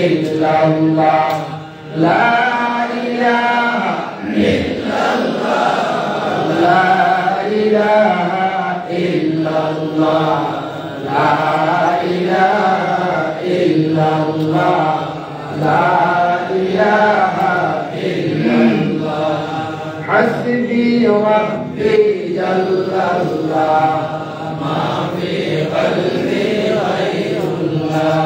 illallah, la ilaha illallah, la ilaha illallah, la ilaha illallah, la ilaha illallah. Hasbi rabbi jallallah, ma fi qalbi ghayrullah,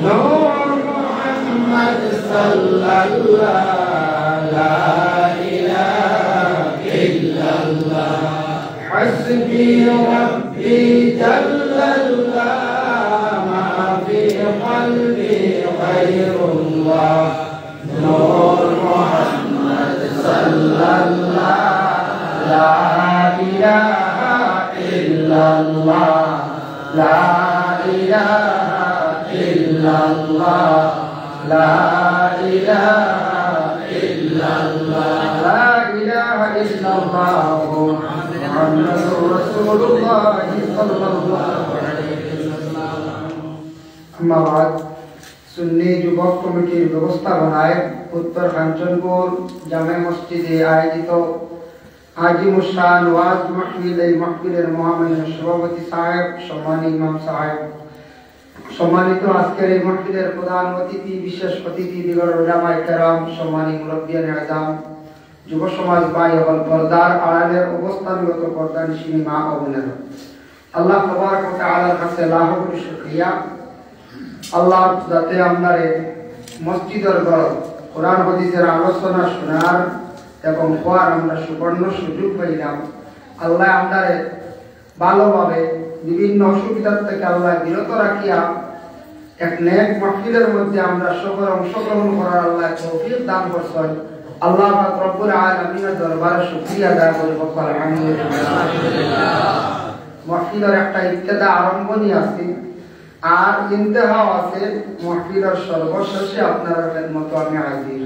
Nur Muhammad sallallah, la ilaha illallah. Hasbi rabbi jallallah, ma fi qalbi ghayrullah, Nur Muhammad sallallah, la ilaha illallah, la ilaha illallah, la ilaha illallah, la ilaha illallah, Muhammadur Rasulullah sallallahu alaihi wasallam. Amma baad, Sunni युवक कमिटिर व्यवस्थापनाय उत्तर कांचनपुर जामे मस्जिदे आयोजित हाजी मुशान was महफिल এই মাহফিলের মহামান্য সভাপতি সাহেব, সম্মানিত ইমাম সাহেব, সম্মানিত আজকের এই মাহফিলের প্রধান অতিথি, বিশেষ অতিথি দিগর উলামায়ে কেরাম, সম্মানিত মুরব্বিয়ানে আযম, যুব সমাজ ভাই এবং পর্দার আড়ালের অবস্থানগত পর্দানিশিনী মা ও বোনেরা, আল্লাহ তাবারক ওয়া তাআলার কাছে লাখ কোটি শুকরিয়া। আল্লাহ যাতে আপনারে মসজিদের ঘর কোরআন হাদিসের আলোচনা শোনার এবং পড়ার আমরা সুবর্ণ সুযোগ পাইলাম। আল্লাহ আপনারে ভালোভাবে বিভিন্ন অসুবিধার থেকে আল্লাহ বিরত রাখিয়া এক নেক মাহফিলের মধ্যে আমরা সকল অংশগ্রহণ করার আল্লাহ তৌফিক দান করছেন। আল্লাহ পাক রব্বুল আলামিনের দরবারে শুকরিয়া আদায় করি। আলহামদুলিল্লাহ। মাহফিলের একটা ইবতিদা আরম্ভণী আছে আর ইন্তেহাও আছে। মাহফিলের সর্বশেষে আপনারা খেদমতে আমি হাজির।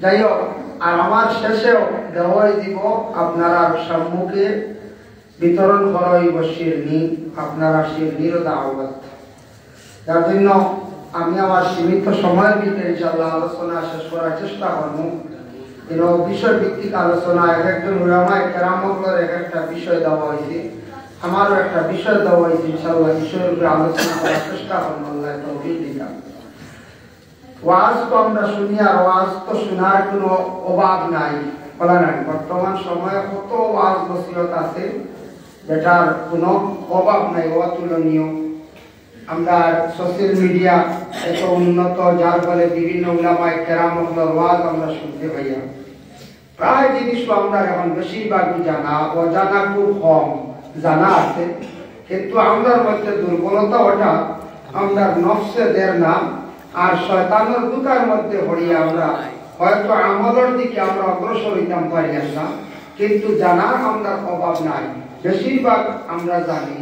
যাই হোক, আর আমার শেষেও দেওয়াই দিব আপনারা সম্মুখে বিতরণ করইব শিরনি, আপনারা শিরনিরও দাওয়াত। যার জন্য আমি আমার সীমিত সময়ের ভিতরে ইনশাআল্লাহ আলোচনা শেষ করার চেষ্টা করব। কিন্তু বিষয় ভিত্তিক আলোচনা এক একজন উলামায়ে কেরামদের এক একটা বিষয় দেওয়া হয়েছে, আমারও একটা বিষয় দেওয়া হয়েছে। ইনশাআল্লাহ বিষয়ের উপরে আলোচনা করার চেষ্টা করব। আল্লাহ তৌফিক দিন। ওয়াজ তো আমরা শুনি, আর ওয়াজ তো শোনার কোনো অভাব নাই, বলা নাই। বর্তমান সময়ে কত ওয়াজ নসিহত আছে যেটার কোনো অভাব নাই, অতুলনীয়। আমরা সোশ্যাল মিডিয়া এত উন্নত, যার ফলে বিভিন্ন উলামায়ে কেরামদের ওয়াজ আমরা শুনতে পাই। প্রায় জিনিস আমরা এখন বেশিরভাগই জানা, অজানা খুব কম। জানা আছে কিন্তু আমাদের মধ্যে দুর্বলতা ওটা আমরা নফসে দের নাম আর শয়তানের দুকার মধ্যে হরিয়া আমরা হয়তো আমলের দিকে আমরা অগ্রসর হইতাম পারি না, কিন্তু জানার আমরা অভাব নাই। বেশিরভাগ আমরা জানি,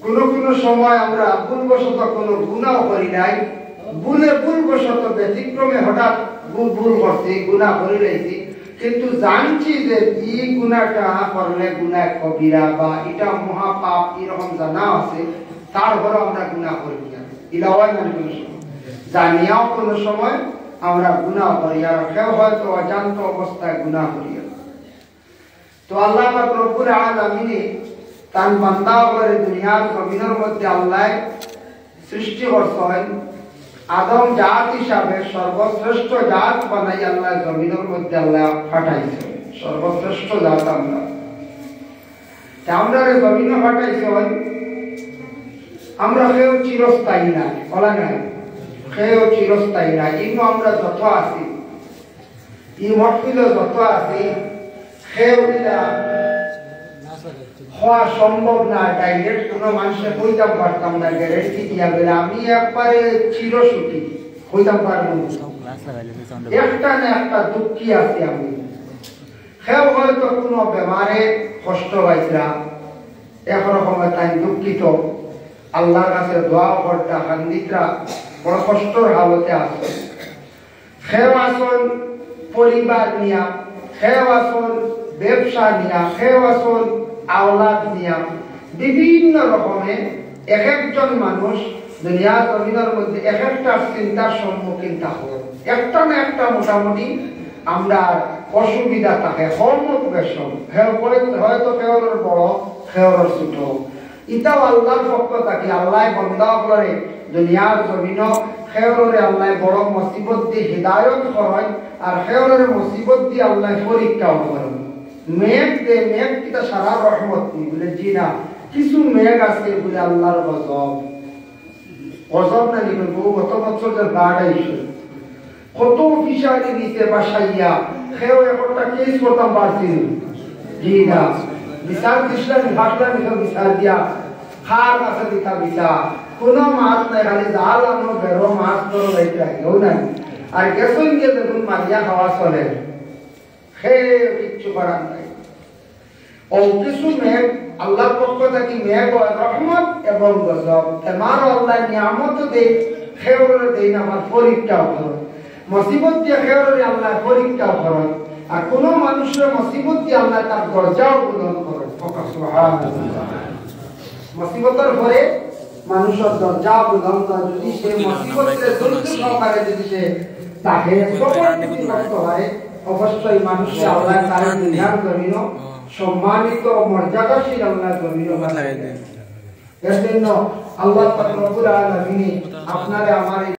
কোনো কোনো সময় আমরা ভুলবশত কোনো গুনাহ করি নাই, ভুলবশত ব্যতিক্রমে হঠাৎ ভুল করছি, গুনাহ করে রয়েছি, কিন্তু জানছি যে এই গুনাহটা করলে গুনাহ কবিরা বা এটা মহাপাপ এরকম জানা আছে, তারপরে আমরা গুনাহ করি না। ইলাওয়াই মানে কোনো সময় জানিয়াও কোনো সময় আমরা গুনাহ করি, আর কেউ হয়তো অজান্ত অবস্থায় গুনাহ করি। তো আল্লাহ পাক রব্বুল আলামিন তার বান্দাদের দুনিয়ার জমিনের মধ্যে আল্লাহ সৃষ্টি করছেন। আদম জাত হিসাবে সর্বশ্রেষ্ঠ জাত বানাই আল্লাহ জমিনের মধ্যে আল্লাহ পাঠাইছে, সর্বশ্রেষ্ঠ জাত আমরা। আমরা জমিনে পাঠাইছেন, আমরা কেউ চিরস্থায়ী না, বলা নাই কেউ চিরস্থায়ী না। কিন্তু আমরা যত আছি, এই মহফিলে যত আছি, কেউ হওয়া সম্ভব না। ডাইরেক্ট কোনো মানুষের হইতাম পারতাম না, গ্যারেন্টি দিয়া গেলে আমি একবারে চিরসুখী হইতাম পারবো। একটা না একটা দুঃখী আছি আমি। কেউ হয়তো কোনো বেমারে কষ্ট পাইছিলাম, একরকম তাই দুঃখিত, আল্লাহর কাছে দোয়া করতে হান্দিকরা বড় কষ্টর হালতে আছে। কেউ আসল পরিবার নিয়া, কেউ আসল ব্যবসা নিয়া, কেউ আসল আওলাদ নিয়া, বিভিন্ন রকমের এক একজন মানুষ দুনিয়ার জমিনের মধ্যে এক একটা চিন্তার সম্মুখীন থাকবো, একটা না একটা মোটামুটি আমরা অসুবিধা থাকে। হরমত বেশম হয়তো কেউর বড় কেউর ছোট, ইটাও আল্লাহর পক্ষ থাকি। আল্লাহ বন্দা করে দুনিয়ার জমিন খেয়রে আল্লাহ বড় মুসিবত দিয়ে হিদায়ত করেন, আর খেয়রের মুসিবত দিয়ে আল্লাহ পরীক্ষাও করেন। মেঘ দে মেঘ কিতা সারা রহমত নি বলে জি না, কিছু মেঘ আছে বলে আল্লাহর গজব। গজব না নিবে বহু গত বছরের বাড় আইসে কত ফিসারি নিচে বাসাইয়া খেয়েও একটা কেস করতাম পারছি জি না, বিচার কৃষ্ণ ভাষা নিখে বিচার দিয়া খার কাছে দিতা বিচার কোনো মাছ নাই, খালি জাল আনো বেরো মাছ ধরো লাইতে কেউ নাই। আর গেছন গিয়ে দেখুন মারিয়া খাওয়া চলে, খেয়ে কিচ্ছু করার নাই। ও কিছু মেঘ আল্লাহর পক্ষ থেকে মেঘ রহমত এবং গজব। এমার আল্লাহ নিয়ামত দেয়, খেয়রে দেয় না, আমার পরীক্ষাও করো। মুসিবত দিয়ে খেয়রে আল্লাহ পরীক্ষাও করো, আর কোন মানুষের মুসিবত দিয়ে আল্লাহ তার দরজাও পূরণ করো। মুসিবতের পরে মানুষের দরজা পূরণ করে, যদি সে মুসিবতের ধৈর্য সহকারে যদি সে তাকে হয়, অবশ্যই মানুষকে আল্লাহ তার দুনিয়ার জমিন সম্মানিত মর্যাদাশীল আল্লাহ জমিন বানায় দেন। এর জন্য আল্লাহ পাক রব্বুল আলামিন আপনারে আমার